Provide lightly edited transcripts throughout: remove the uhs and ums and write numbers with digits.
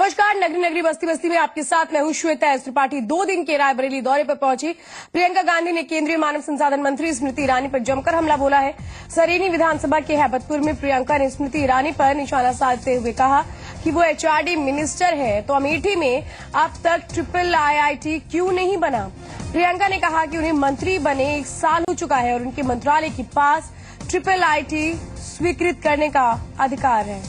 नमस्कार। नगरी नगरी बस्ती बस्ती में आपके साथ मैं हूं श्वेता त्रिपाठी। 2 दिन के रायबरेली दौरे पर पहुंची प्रियंका गांधी ने केंद्रीय मानव संसाधन मंत्री स्मृति ईरानी पर जमकर हमला बोला है। सरेनी विधानसभा के हैबतपुर में प्रियंका ने स्मृति ईरानी पर निशाना साधते हुए कहा कि वो एचआरडी मिनिस्टर है तो अमेठी में अब तक ट्रिपल IIT क्यों नहीं बना। प्रियंका ने कहा कि उन्हें मंत्री बने 1 साल हो चुका है और उनके मंत्रालय के पास ट्रिपल IIT स्वीकृत करने का अधिकार है।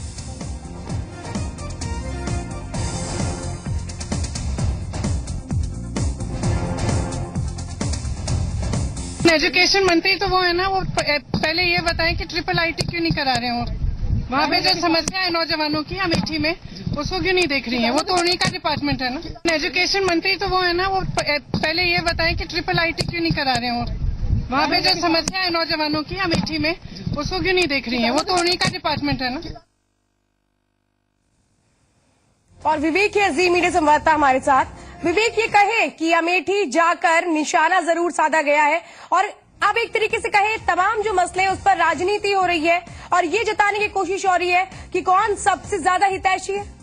एजुकेशन मंत्री तो वो है ना, वो पहले ये बताएं कि ट्रिपल IIT क्यों नहीं करा रहे हो। वहाँ पे जो समस्या है नौजवानों की अमेठी में, उसको क्यों नहीं देख रही है। वो तो उन्हीं का डिपार्टमेंट है ना। एजुकेशन मंत्री तो वो है ना, वो पहले ये बताएं कि ट्रिपल IIT क्यों नहीं करा रहे हो। वहाँ पे जो समस्या है नौजवानों की अमेठी में, उसको क्यों नहीं देख रही है। वो तो उन्हीं का डिपार्टमेंट है ना। और विवेक है जी मीडिया संवाददाता हमारे साथ। विवेक, ये कहे कि अमेठी जाकर निशाना जरूर साधा गया है और अब एक तरीके से कहे तमाम जो मसले हैं उस पर राजनीति हो रही है और ये जताने की कोशिश हो रही है कि कौन सबसे ज्यादा हितैषी है।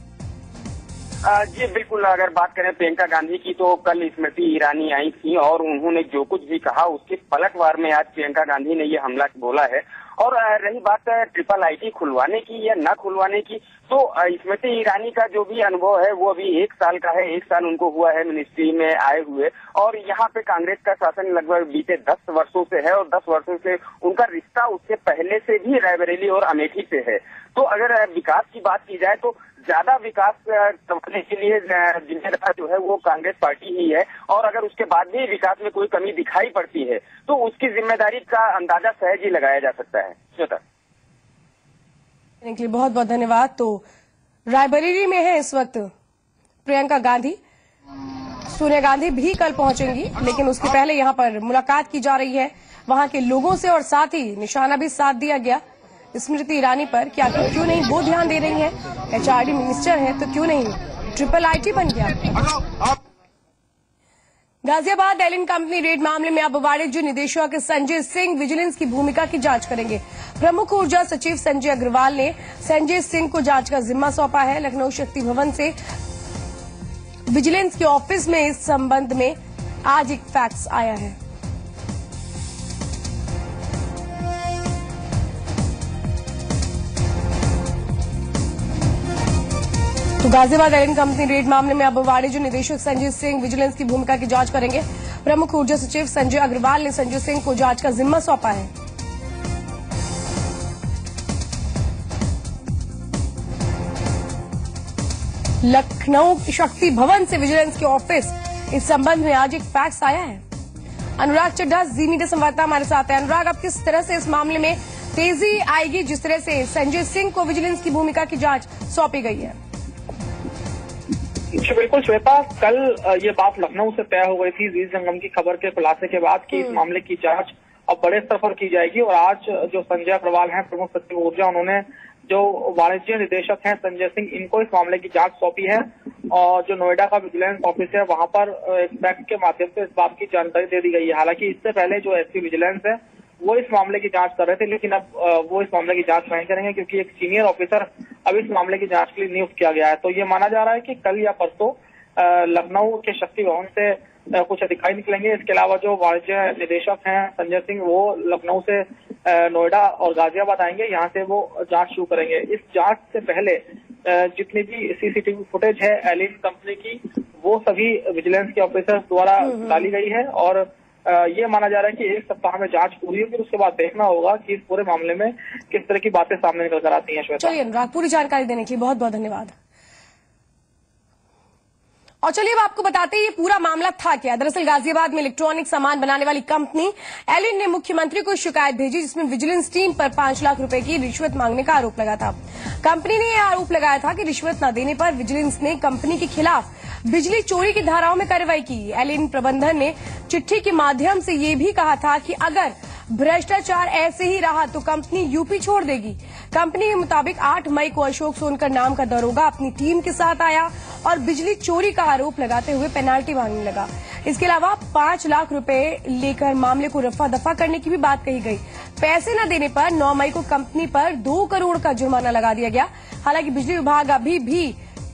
जी बिल्कुल, अगर बात करें प्रियंका गांधी की तो कल स्मृति ईरानी आई थी और उन्होंने जो कुछ भी कहा उसके पलटवार में आज प्रियंका गांधी ने ये हमला बोला है। और रही बात ट्रिपल IIT खुलवाने की या न खुलवाने की, तो स्मृति ईरानी का जो भी अनुभव है वो अभी 1 साल का है। 1 साल उनको हुआ है मिनिस्ट्री में आए हुए और यहाँ पे कांग्रेस का शासन लगभग बीते 10 वर्षों से है और 10 वर्षों से उनका रिश्ता उससे पहले से भी रायबरेली और अमेठी से है। तो अगर विकास की बात की जाए तो ज्यादा विकास करने के लिए जिम्मेदार जो है वो कांग्रेस पार्टी ही है और अगर उसके बाद भी विकास में कोई कमी दिखाई पड़ती है तो उसकी जिम्मेदारी का अंदाजा सहज ही लगाया जा सकता है। बहुत बहुत धन्यवाद। तो रायबरेली में है इस वक्त प्रियंका गांधी। सोनिया गांधी भी कल पहुंचेंगी लेकिन उसके पहले यहां पर मुलाकात की जा रही है वहां के लोगों से और साथ ही निशाना भी साध दिया गया स्मृति ईरानी पर कि आखिर क्यों नहीं वो ध्यान दे रही है। एचआरडी मिनिस्टर है तो क्यों नहीं ट्रिपल IIT बन गया। गाजियाबाद एलिन कंपनी रेड मामले में अब वाणिज्य निदेशक संजय सिंह विजिलेंस की भूमिका की जांच करेंगे। प्रमुख ऊर्जा सचिव संजय अग्रवाल ने संजय सिंह को जांच का जिम्मा सौंपा है। लखनऊ शक्ति भवन से विजिलेंस के ऑफिस में इस संबंध में आज एक फैक्स आया है। तो गाजियाबाद एलिन कंपनी रेड मामले में अब वाणिज्य निदेशक संजय सिंह विजिलेंस की भूमिका की जांच करेंगे। प्रमुख ऊर्जा सचिव संजय अग्रवाल ने संजय सिंह को जांच का जिम्मा सौंपा है। लखनऊ शक्ति भवन से विजिलेंस के ऑफिस इस संबंध में आज एक फैक्स आया है। अनुराग चड्ढा जी मीडिया संवाददाता हमारे साथ है। अनुराग, अब किस तरह से इस मामले में तेजी आएगी जिस तरह से संजय सिंह को विजिलेंस की भूमिका की जांच सौंपी गई है। बिल्कुल श्वेता, कल ये बात लखनऊ से तय हो गई थी जीत जंगम की खबर के खुलासे के बाद कि इस मामले की जांच अब बड़े स्तर पर की जाएगी। और आज जो संजय अग्रवाल हैं प्रमुख सचिव ऊर्जा, उन्होंने जो वाणिज्य निदेशक हैं संजय सिंह, इनको इस मामले की जांच सौंपी है। और जो नोएडा का विजिलेंस ऑफिस है वहां पर एक फैक्स के माध्यम से इस बात की जानकारी दे दी गई है। हालांकि इससे पहले जो SP विजिलेंस है वो इस मामले की जांच कर रहे थे, लेकिन अब वो इस मामले की जांच नहीं करेंगे क्योंकि एक सीनियर ऑफिसर अब इस मामले की जांच के लिए नियुक्त किया गया है। तो ये माना जा रहा है कि कल या परसों लखनऊ के शक्ति भवन से कुछ अधिकारी निकलेंगे। इसके अलावा जो वाणिज्य निदेशक हैं संजय सिंह, वो लखनऊ से नोएडा और गाजियाबाद आएंगे, यहाँ से वो जांच शुरू करेंगे। इस जांच से पहले जितनी भी CCTV फुटेज है एलिन कंपनी की, वो सभी विजिलेंस के ऑफिसर्स द्वारा डाली गई है और ये माना जा रहा है कि 1 सप्ताह में जांच पूरी होगी। उसके बाद देखना होगा कि इस पूरे मामले में किस तरह की बातें सामने निकल कर आती हैं। श्वेता, चलिए अनुराग, पूरी जानकारी देने के लिए बहुत बहुत धन्यवाद। और चलिए अब आपको बताते हैं ये पूरा मामला था क्या। दरअसल गाजियाबाद में इलेक्ट्रॉनिक सामान बनाने वाली कंपनी एलिन ने मुख्यमंत्री को शिकायत भेजी जिसमें विजिलेंस टीम पर 5 लाख रुपए की रिश्वत मांगने का आरोप लगा था। कंपनी ने यह आरोप लगाया था कि रिश्वत न देने पर विजिलेंस ने कंपनी के खिलाफ बिजली चोरी की धाराओं में कार्रवाई की। एलिन प्रबंधन ने चिट्ठी के माध्यम से ये भी कहा था कि अगर भ्रष्टाचार ऐसे ही रहा तो कंपनी यूपी छोड़ देगी। कंपनी के मुताबिक 8 मई को अशोक सोनकर नाम का दरोगा अपनी टीम के साथ आया और बिजली चोरी का आरोप लगाते हुए पेनाल्टी मांगने लगा। इसके अलावा 5 लाख रुपए लेकर मामले को रफा दफा करने की भी बात कही गई। पैसे न देने पर 9 मई को कंपनी पर 2 करोड़ का जुर्माना लगा दिया गया। हालांकि बिजली विभाग अभी भी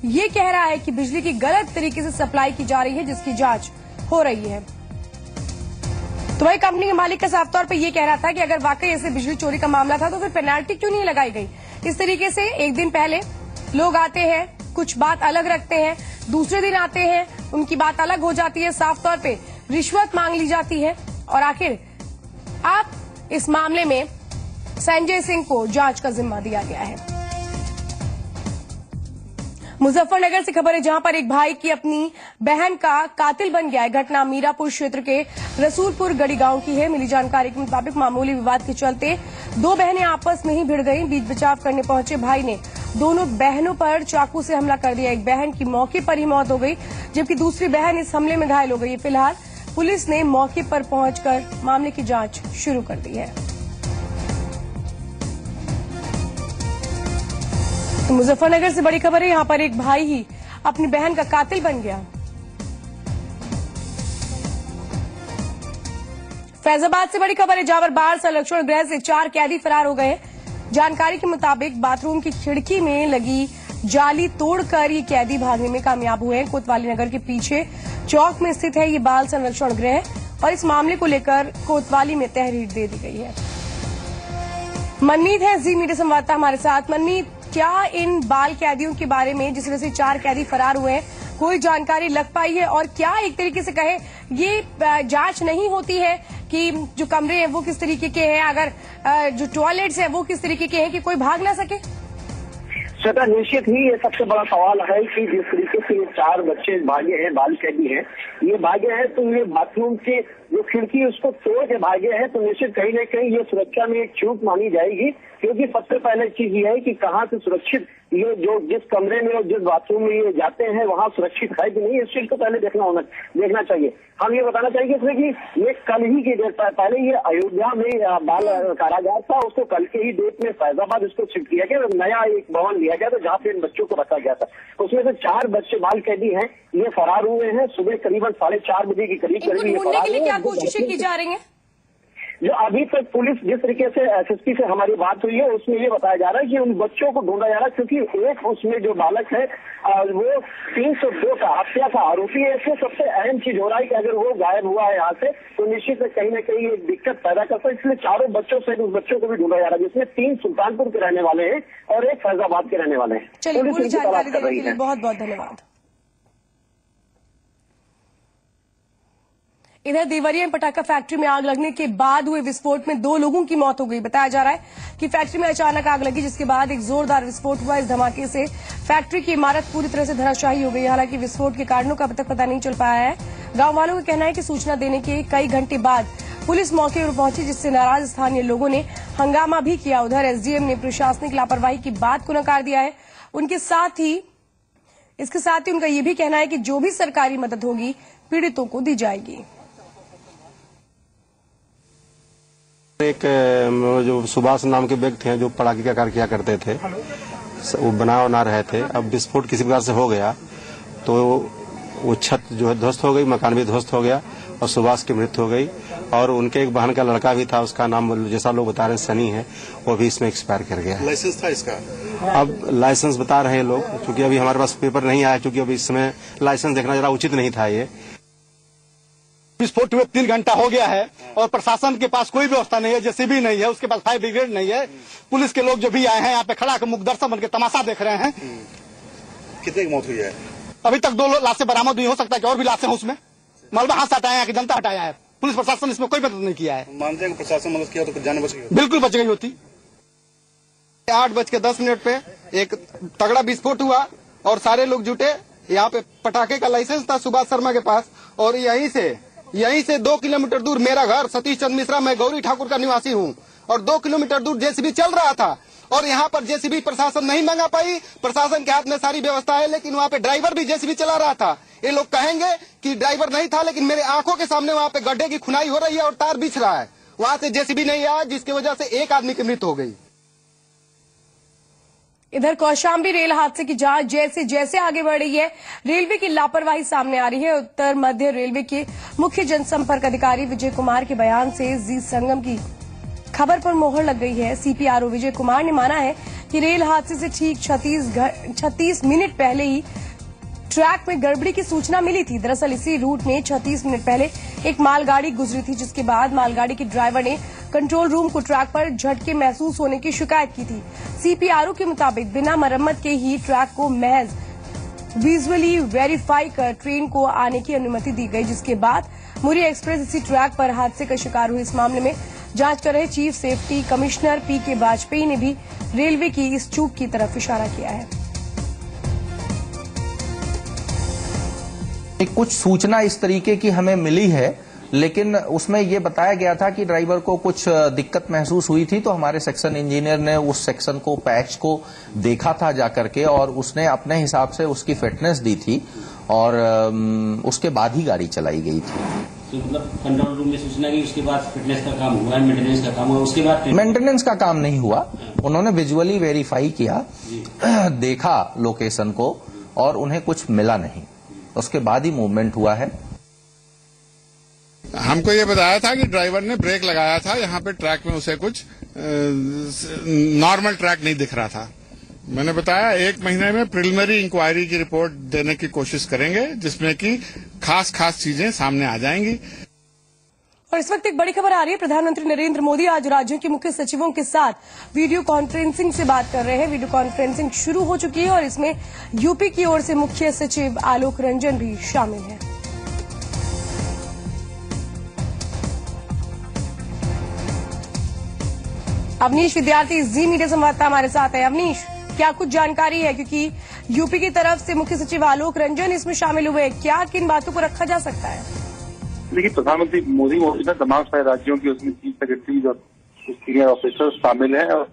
ये कह रहा है कि बिजली की गलत तरीके से सप्लाई की जा रही है, जिसकी जांच हो रही है। तो वही कंपनी के मालिक का साफ तौर पर यह कह रहा था कि अगर वाकई ऐसे बिजली चोरी का मामला था तो फिर पेनाल्टी क्यों नहीं लगाई गई। इस तरीके से एक दिन पहले लोग आते हैं, कुछ बात अलग रखते हैं, दूसरे दिन आते हैं, उनकी बात अलग हो जाती है, साफ तौर पे रिश्वत मांग ली जाती है और आखिर आप इस मामले में संजय सिंह को जांच का जिम्मा दिया गया है। मुजफ्फरनगर से खबर है, जहां पर एक भाई की अपनी बहन का कातिल बन गया है। घटना मीरापुर क्षेत्र के रसूलपुर गढ़ी गांव की है। मिली जानकारी के मुताबिक मामूली विवाद के चलते दो बहनें आपस में ही भिड़ गईं। बीच बचाव करने पहुंचे भाई ने दोनों बहनों पर चाकू से हमला कर दिया। एक बहन की मौके पर ही मौत हो गई, जबकि दूसरी बहन इस हमले में घायल हो गई। फिलहाल पुलिस ने मौके पर पहुंचकर मामले की जांच शुरू कर दी है। तो मुजफ्फरनगर से बड़ी खबर है, यहां पर एक भाई ही अपनी बहन का कातिल बन गया। फैजाबाद से बड़ी खबर है, जहां पर बाल संरक्षण गृह से 4 कैदी फरार हो गए। जानकारी के मुताबिक बाथरूम की खिड़की में लगी जाली तोड़कर ये कैदी भागने में कामयाब हुए हैं। कोतवाली नगर के पीछे चौक में स्थित है ये बाल संरक्षण गृह और इस मामले को लेकर कोतवाली में तहरीर दे दी गई है। मनमीत है जी मीडिया संवाददाता हमारे साथ। मनमीत, क्या इन बाल कैदियों के बारे में, जिस वजह से 4 कैदी फरार हुए हैं, कोई जानकारी लग पाई है? और क्या एक तरीके से कहे ये जांच नहीं होती है कि जो कमरे हैं वो किस तरीके के हैं, अगर जो टॉयलेट्स हैं वो किस तरीके के हैं कि कोई भाग ना सके? श्वेता, निश्चित ही ये सबसे बड़ा सवाल है कि जिस तरीके से ये 4 बच्चे भागे हैं, बाल कैदी हैं, ये भागे हैं तो ये बाथरूम की जो खिड़की है उसको तोड़ के भागे हैं, तो निश्चित कहीं न कहीं ये सुरक्षा में एक चूक मानी जाएगी। क्योंकि सबसे पहले चीज ये है कि कहाँ से सुरक्षित ये जो जिस कमरे में और जिस बाथरूम में ये जाते हैं वहाँ सुरक्षित है कि नहीं, इस चीज को पहले देखना चाहिए। हम ये बताना चाहेंगे इसमें कि ये कल ही की डेट पहले ये अयोध्या में बाल कारागार था, उसको कल के ही डेट में फैजाबाद उसको शिफ्ट किया गया, नया एक भवन लिया गया था जहाँ पे इन बच्चों को रखा गया था। उसमें से 4 बच्चे बाल कैदी हैं, ये फरार हुए हैं। सुबह करीबन 4:30 बजे के करीब ये फरार हुए। क्या कोशिशें की जा रही हैं? जो अभी तक पुलिस जिस तरीके से एसएसपी से हमारी बात हुई है उसमें ये बताया जा रहा है कि उन बच्चों को ढूंढा जा रहा है, क्योंकि एक उसमें जो बालक है वो 302 का हत्या का आरोपी है। इसमें सबसे अहम चीज हो रहा है कि अगर वो गायब हुआ है यहाँ से तो निश्चित कहीं न कहीं एक दिक्कत पैदा करता है। इसलिए 4 बच्चों से उस बच्चों को भी ढूंढा जा रहा है, जिसमें 3 सुल्तानपुर के रहने वाले हैं और एक फैजाबाद के रहने वाले हैं। चलिए, पूरी जानकारी देने के लिए बहुत बहुत धन्यवाद। इधर देवरिया में पटाखा फैक्ट्री में आग लगने के बाद हुए विस्फोट में 2 लोगों की मौत हो गई। बताया जा रहा है कि फैक्ट्री में अचानक आग लगी, जिसके बाद एक जोरदार विस्फोट हुआ। इस धमाके से फैक्ट्री की इमारत पूरी तरह से धराशायी हो गई। हालांकि विस्फोट के कारणों का अब तक पता नहीं चल पाया है। गांव वालों का कहना है कि सूचना देने के कई घंटे बाद पुलिस मौके पर पहुंची, जिससे नाराज स्थानीय लोगों ने हंगामा भी किया। उधर एसडीएम ने प्रशासनिक लापरवाही की बात को नकार दिया है। इसके साथ ही उनका ये भी कहना है कि जो भी सरकारी मदद होगी पीड़ितों को दी जाएगी। एक जो सुभाष नाम के व्यक्ति हैं जो पटाखे का कार्य किया करते थे, वो बना रहे थे। अब विस्फोट किसी प्रकार से हो गया तो वो छत जो है ध्वस्त हो गई, मकान भी ध्वस्त हो गया और सुभाष की मृत्यु हो गई। और उनके एक बहन का लड़का भी था, उसका नाम जैसा लोग बता रहे हैं सनी है, वो भी इसमें एक्सपायर कर गया। लाइसेंस था इसका? अब लाइसेंस बता रहे हैं लोग, क्योंकि अभी हमारे पास पेपर नहीं आया, क्योंकि अभी इसमें लाइसेंस देखना जरा उचित नहीं था। ये विस्फोट हुए 3 घंटा हो गया है और प्रशासन के पास कोई व्यवस्था नहीं है, जेसीबी नहीं है, उसके पास फायर ब्रिगेड नहीं है। पुलिस के लोग जो भी आए हैं यहाँ पे खड़ा कर मुखदर्शक बन के तमाशा देख रहे हैं। कितने की मौत हुई है? अभी तक 2 लाशें बरामद हुई, हो सकता है कि और भी लाशें उसमें। मलबा हाथ से हटाया है कि जनता हटाया है, पुलिस प्रशासन इसमें कोई मदद नहीं किया है। मानते हैं कि प्रशासन मदद किया तो जान बच गई? बिल्कुल बच गई होती। 8:10 पे एक तगड़ा विस्फोट हुआ और सारे लोग जुटे। यहाँ पे पटाखे का लाइसेंस था सुभाष शर्मा के पास, और यहीं से 2 किलोमीटर दूर मेरा घर सतीश चंद्र मिश्रा, मैं गौरी ठाकुर का निवासी हूँ, और 2 किलोमीटर दूर जेसीबी चल रहा था और यहाँ पर जेसीबी प्रशासन नहीं मंगा पाई। प्रशासन के हाथ में सारी व्यवस्था है, लेकिन वहाँ पे ड्राइवर भी जेसीबी चला रहा था। ये लोग कहेंगे कि ड्राइवर नहीं था, लेकिन मेरे आंखों के सामने वहाँ पे गड्ढे की खुनाई हो रही है और तार बिछ रहा है। वहाँ से जेसीबी नहीं आया, जिसकी वजह से एक आदमी की मृत्यु हो गई। इधर कौशाम्बी रेल हादसे की जांच जैसे जैसे आगे बढ़ रही है, रेलवे की लापरवाही सामने आ रही है। उत्तर मध्य रेलवे के मुख्य जनसंपर्क अधिकारी विजय कुमार के बयान से जी संगम की खबर पर मोहर लग गई है। सीपीआरओ विजय कुमार ने माना है कि रेल हादसे से ठीक 36 मिनट पहले ही ट्रैक में गड़बड़ी की सूचना मिली थी। दरअसल इसी रूट में 36 मिनट पहले एक मालगाड़ी गुजरी थी, जिसके बाद मालगाड़ी के ड्राइवर ने कंट्रोल रूम को ट्रैक पर झटके महसूस होने की शिकायत की थी। सीपीआरओ के मुताबिक बिना मरम्मत के ही ट्रैक को महज विजुअली वेरीफाई कर ट्रेन को आने की अनुमति दी गई, जिसके बाद मुरी एक्सप्रेस इसी ट्रैक पर हादसे का शिकार हुई। इस मामले में जांच कर रहे चीफ सेफ्टी कमिश्नर पीके वाजपेयी ने भी रेलवे की इस चूक की तरफ इशारा किया है। कुछ सूचना इस तरीके की हमें मिली है, लेकिन उसमें ये बताया गया था कि ड्राइवर को कुछ दिक्कत महसूस हुई थी, तो हमारे सेक्शन इंजीनियर ने उस सेक्शन को पैच को देखा था जाकर के, और उसने अपने हिसाब से उसकी फिटनेस दी थी और उसके बाद ही गाड़ी चलाई गई थी। तो मतलब कंट्रोल रूम में सूचना की, उसके बाद फिटनेस का काम हुआ, मेंटेनेंस का काम हुआ, उसके बाद मेंटेनेंस का काम नहीं हुआ। उन्होंने विजुअली वेरीफाई किया, देखा लोकेशन को, और उन्हें कुछ मिला नहीं, उसके बाद ही मूवमेंट हुआ है। हमको ये बताया था कि ड्राइवर ने ब्रेक लगाया था, यहाँ पे ट्रैक में उसे कुछ नॉर्मल ट्रैक नहीं दिख रहा था। मैंने बताया 1 महीने में प्रिलिमिनरी इंक्वायरी की रिपोर्ट देने की कोशिश करेंगे, जिसमें कि खास चीजें सामने आ जाएंगी। और इस वक्त एक बड़ी खबर आ रही है। प्रधानमंत्री नरेंद्र मोदी आज राज्यों के मुख्य सचिवों के साथ वीडियो कॉन्फ्रेंसिंग से बात कर रहे हैं। वीडियो कॉन्फ्रेंसिंग शुरू हो चुकी है और इसमें यूपी की ओर से मुख्य सचिव आलोक रंजन भी शामिल हैं। अवनीश विद्यार्थी जी मीडिया संवाददाता हमारे साथ है। अवनीश, क्या कुछ जानकारी है, क्योंकि यूपी की तरफ से मुख्य सचिव आलोक रंजन इसमें शामिल हुए, क्या किन बातों को रखा जा सकता है? देखिए, प्रधानमंत्री मोदी ने तमाम सारे राज्यों की उसमें चीफ सेक्रेटरीज और सीनियर ऑफिसर्स शामिल हैं, और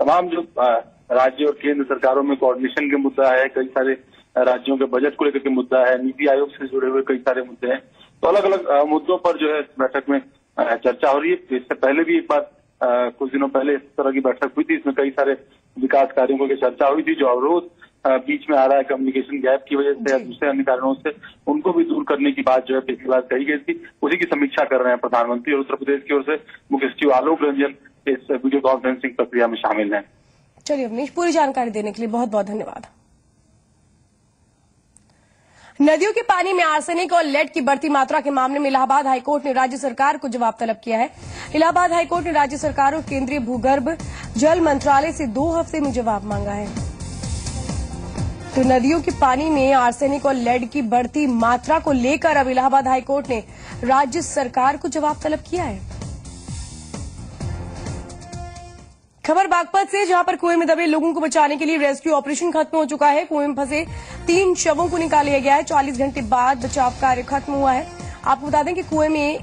तमाम जो राज्य और केंद्र सरकारों में कोऑर्डिनेशन के मुद्दा है, कई सारे राज्यों के बजट को लेकर के मुद्दा है, नीति आयोग से जुड़े हुए कई सारे मुद्दे हैं। तो अलग अलग मुद्दों पर जो है बैठक में चर्चा हो रही है। इससे पहले भी एक बार कुछ दिनों पहले इस तरह की बैठक हुई थी, इसमें कई सारे विकास कार्यों को चर्चा हुई थी। जो अवरोध बीच में आ रहा है कम्युनिकेशन गैप की वजह से या दूसरे अन्य कारणों से, उनको भी दूर करने की बात जो है पिछली बार कही गई थी, उसी की समीक्षा कर रहे हैं प्रधानमंत्री। और उत्तर प्रदेश की ओर से मुख्य सचिव आलोक रंजन इस वीडियो कॉन्फ्रेंसिंग प्रक्रिया में शामिल हैं। चलिए अवनीश, पूरी जानकारी देने के लिए बहुत बहुत धन्यवाद। नदियों के पानी में आर्सेनिक और लेड की बढ़ती मात्रा के मामले में इलाहाबाद हाईकोर्ट ने राज्य सरकार को जवाब तलब किया है। इलाहाबाद हाईकोर्ट ने राज्य सरकार और केंद्रीय भूगर्भ जल मंत्रालय से 2 हफ्ते में जवाब मांगा है। तो नदियों के पानी में आर्सेनिक और लेड की बढ़ती मात्रा को लेकर अब इलाहाबाद हाईकोर्ट ने राज्य सरकार को जवाब तलब किया है। खबर बागपत से, जहां पर कुएं में दबे लोगों को बचाने के लिए रेस्क्यू ऑपरेशन खत्म हो चुका है। कुएं में फंसे 3 शवों को निकाल लिया गया है। 40 घंटे बाद बचाव कार्य खत्म हुआ है। आपको बता दें कि कुएं में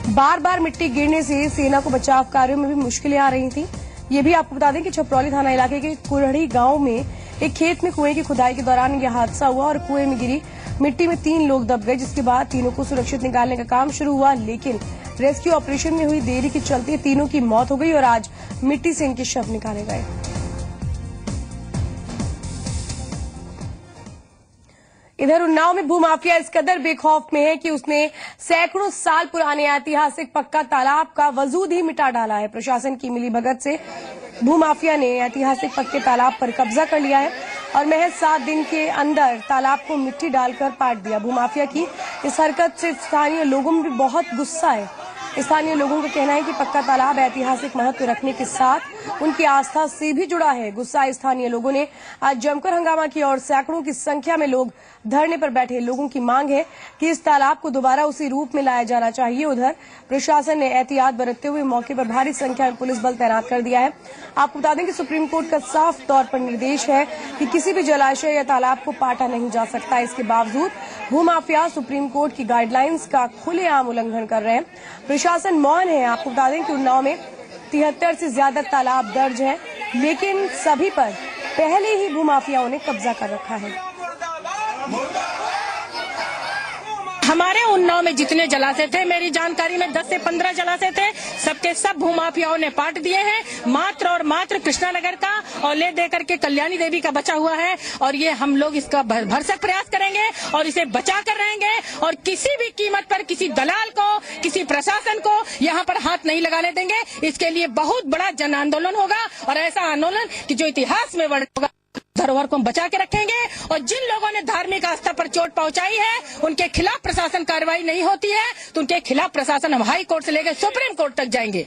बार बार मिट्टी गिरने से सेना को बचाव कार्यों में भी मुश्किलें आ रही थी। ये भी आपको बता दें कि छपरौली थाना इलाके के कुरहड़ी गांव में एक खेत में कुएं की खुदाई के दौरान यह हादसा हुआ और कुएं में गिरी मिट्टी में 3 लोग दब गए, जिसके बाद तीनों को सुरक्षित निकालने का काम शुरू हुआ, लेकिन रेस्क्यू ऑपरेशन में हुई देरी के चलते तीनों की मौत हो गई और आज मिट्टी से इनके शव निकाले गए। इधर उन्नाव में भूमाफिया इस कदर बेखौफ में है कि उसने सैकड़ों साल पुराने ऐतिहासिक पक्का तालाब का वजूद ही मिटा डाला है। प्रशासन की मिलीभगत से भूमाफिया ने ऐतिहासिक पक्के तालाब पर कब्जा कर लिया है और महज 7 दिन के अंदर तालाब को मिट्टी डालकर पाट दिया। भूमाफिया की इस हरकत से स्थानीय लोगों में भी बहुत गुस्सा है। स्थानीय लोगों का कहना है कि पक्का तालाब ऐतिहासिक महत्व रखने के साथ उनकी आस्था से भी जुड़ा है। गुस्सा स्थानीय लोगों ने आज जमकर हंगामा किया और सैकड़ों की संख्या में लोग धरने पर बैठे। लोगों की मांग है कि इस तालाब को दोबारा उसी रूप में लाया जाना चाहिए। उधर प्रशासन ने एहतियात बरतते हुए मौके पर भारी संख्या में पुलिस बल तैनात कर दिया है। आपको बता दें कि सुप्रीम कोर्ट का साफ तौर पर निर्देश है कि किसी भी जलाशय या तालाब को पाटा नहीं जा सकता। इसके बावजूद भूमाफिया सुप्रीम कोर्ट की गाइडलाइंस का खुलेआम उल्लंघन कर रहे हैं। प्रशासन मौन है। आपको बता दें कि उन्नाव में 73 से ज्यादा तालाब दर्ज है, लेकिन सभी पर पहले ही भूमाफियाओं ने कब्जा कर रखा है। हमारे उन्नाव में जितने जलाशय थे, मेरी जानकारी में 10 से 15 जलाशय थे, सबके सब भूमाफियाओं ने पाट दिए हैं। मात्र और मात्र कृष्णानगर का और ले देकर के कल्याणी देवी का बचा हुआ है और ये हम लोग इसका भरसक प्रयास करेंगे और इसे बचा कर रहेंगे और किसी भी कीमत पर किसी दलाल को, किसी प्रशासन को यहाँ पर हाथ नहीं लगाने देंगे। इसके लिए बहुत बड़ा जन आंदोलन होगा और ऐसा आंदोलन कि जो इतिहास में वर्ण होगा। धरोहर को हम बचा के रखेंगे और जिन लोगों ने धार्मिक आस्था पर चोट पहुंचाई है उनके खिलाफ प्रशासन कार्रवाई नहीं होती है तो उनके खिलाफ प्रशासन हम हाई कोर्ट से लेकर सुप्रीम कोर्ट तक जाएंगे।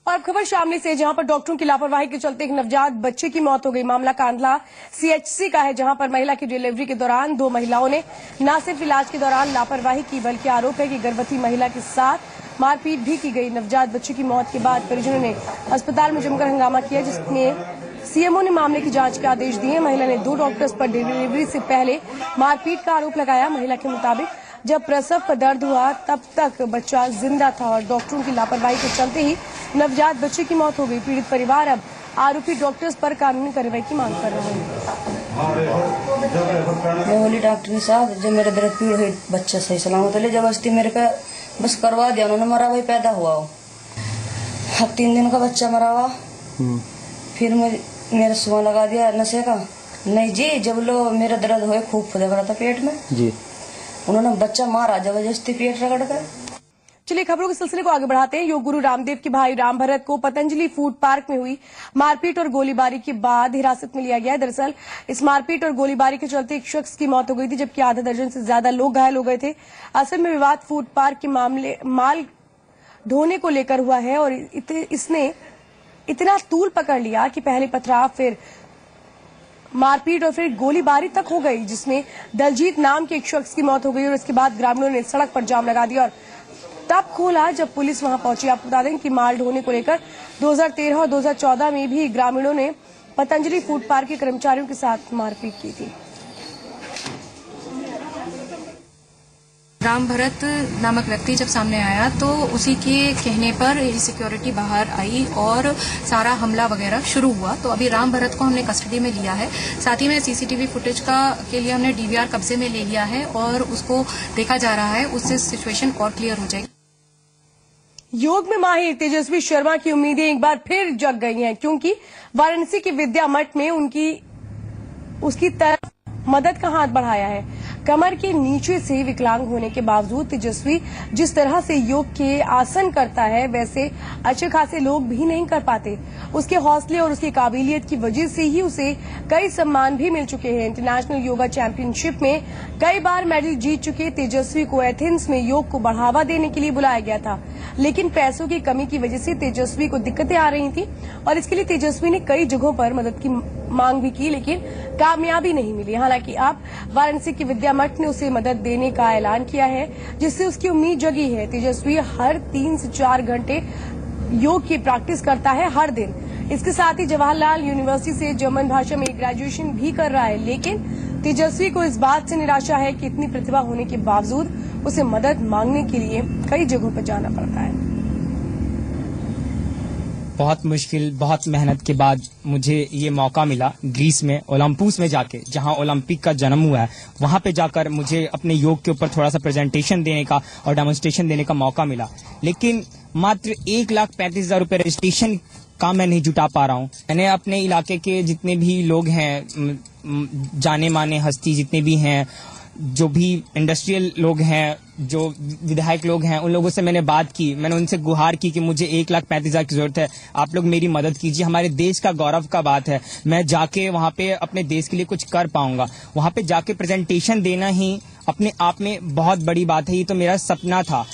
और अब खबर शामली से, जहां पर डॉक्टरों की लापरवाही के चलते एक नवजात बच्चे की मौत हो गई। मामला कांदला सीएचसी का है, जहां पर महिला की डिलीवरी के दौरान 2 महिलाओं ने न सिर्फ इलाज के दौरान लापरवाही की बल्कि आरोप है कि गर्भवती महिला के साथ मारपीट भी की गई। नवजात बच्चे की मौत के बाद परिजनों ने अस्पताल में जमकर हंगामा किया, जिसमें सीएमओ ने मामले की जांच के आदेश दिए। महिला ने 2 डॉक्टर्स पर डिलीवरी से पहले मारपीट का आरोप लगाया। महिला के मुताबिक जब प्रसव का दर्द हुआ तब तक बच्चा जिंदा था और डॉक्टरों की लापरवाही के चलते ही नवजात बच्चे की मौत हो गई। पीड़ित परिवार अब आरोपी डॉक्टर्स पर कानूनी कार्रवाई की मांग कर रहे हैं। मैं बोली डॉक्टर साहब, जब मेरे दर्द पीड़ हुई, बच्चा सही सलामत ले, जबरदस्ती मेरे पे बस करवा दिया उन्होंने। मरा भाई पैदा हुआ हो, अब 3 दिन का बच्चा मरा हुआ। फिर मेरा सुबह लगा दिया नशे का। नहीं जी, जब लो मेरा दर्द हुए खूब फुदे भरा था पेट में जी, उन्होंने बच्चा मारा जबरदस्ती पेट रगड़ कर। चलिए खबरों के सिलसिले को आगे बढ़ाते हैं। योग गुरु रामदेव के भाई राम भरत को पतंजलि फूड पार्क में हुई मारपीट और गोलीबारी के बाद हिरासत में लिया गया है। दरअसल इस मारपीट और गोलीबारी के चलते एक शख्स की मौत हो गई थी, जबकि आधा दर्जन से ज्यादा लोग घायल हो गए थे। असल में विवाद फूड पार्क के मामले माल ढोने को लेकर हुआ है और इसने इतना तूल पकड़ लिया कि पहले पथराव, फिर मारपीट और फिर गोलीबारी तक हो गई, जिसमें दलजीत नाम के एक शख्स की मौत हो गई और इसके बाद ग्रामीणों ने सड़क पर जाम लगा दिया और तब खोला जब पुलिस वहां पहुंची। आपको बता दें कि माल ढोने को लेकर 2013 और 2014 में भी ग्रामीणों ने पतंजलि फूड पार्क के कर्मचारियों के साथ मारपीट की थी। राम भरत नामक व्यक्ति जब सामने आया तो उसी के कहने पर सिक्योरिटी बाहर आई और सारा हमला वगैरह शुरू हुआ। तो अभी राम भरत को हमने कस्टडी में लिया है। साथ ही में सीसीटीवी फुटेज के लिए हमने डीवीआर कब्जे में ले लिया है और उसको देखा जा रहा है, उससे सिचुएशन और क्लियर हो जाएगी। योग में माहिर तेजस्वी शर्मा की उम्मीदें एक बार फिर जग गई हैं, क्योंकि वाराणसी के विद्या मठ में उसकी तरफ मदद का हाथ बढ़ाया है। कमर के नीचे से विकलांग होने के बावजूद तेजस्वी जिस तरह से योग के आसन करता है वैसे अच्छे खासे लोग भी नहीं कर पाते। उसके हौसले और उसकी काबिलियत की वजह से ही उसे कई सम्मान भी मिल चुके हैं। इंटरनेशनल योगा चैंपियनशिप में कई बार मेडल जीत चुके तेजस्वी को एथेंस में योग को बढ़ावा देने के लिए बुलाया गया था, लेकिन पैसों की कमी की वजह से तेजस्वी को दिक्कतें आ रही थी और इसके लिए तेजस्वी ने कई जगहों पर मदद की मांग भी की, लेकिन कामयाबी नहीं मिली। हालांकि अब वाराणसी की विद्या मठ ने उसे मदद देने का ऐलान किया है, जिससे उसकी उम्मीद जगी है। तेजस्वी हर 3 से 4 घंटे योग की प्रैक्टिस करता है हर दिन। इसके साथ ही जवाहरलाल यूनिवर्सिटी से जर्मन भाषा में ग्रेजुएशन भी कर रहा है, लेकिन तेजस्वी को इस बात से निराशा है कि इतनी प्रतिभा होने के बावजूद उसे मदद मांगने के लिए कई जगहों पर जाना पड़ता है। बहुत मुश्किल, बहुत मेहनत के बाद मुझे ये मौका मिला ग्रीस में ओलंपस में जाके, जहां ओलंपिक का जन्म हुआ है, वहां पे जाकर मुझे अपने योग के ऊपर थोड़ा सा प्रेजेंटेशन देने का और डेमोन्स्ट्रेशन देने का मौका मिला। लेकिन मात्र 1,35,000 रुपए रजिस्ट्रेशन का मैं नहीं जुटा पा रहा हूँ। मैंने अपने इलाके के जितने भी लोग हैं, जाने माने हस्ती जितने भी हैं, जो भी इंडस्ट्रियल लोग हैं, जो विधायक लोग हैं, उन लोगों से मैंने बात की। मैंने उनसे गुहार की कि मुझे 1,35,000 की जरूरत है, आप लोग मेरी मदद कीजिए। हमारे देश का गौरव का बात है, मैं जाके वहां पे अपने देश के लिए कुछ कर पाऊंगा। वहां पे जाके प्रेजेंटेशन देना ही अपने आप में बहुत बड़ी बात है। ये तो मेरा सपना था।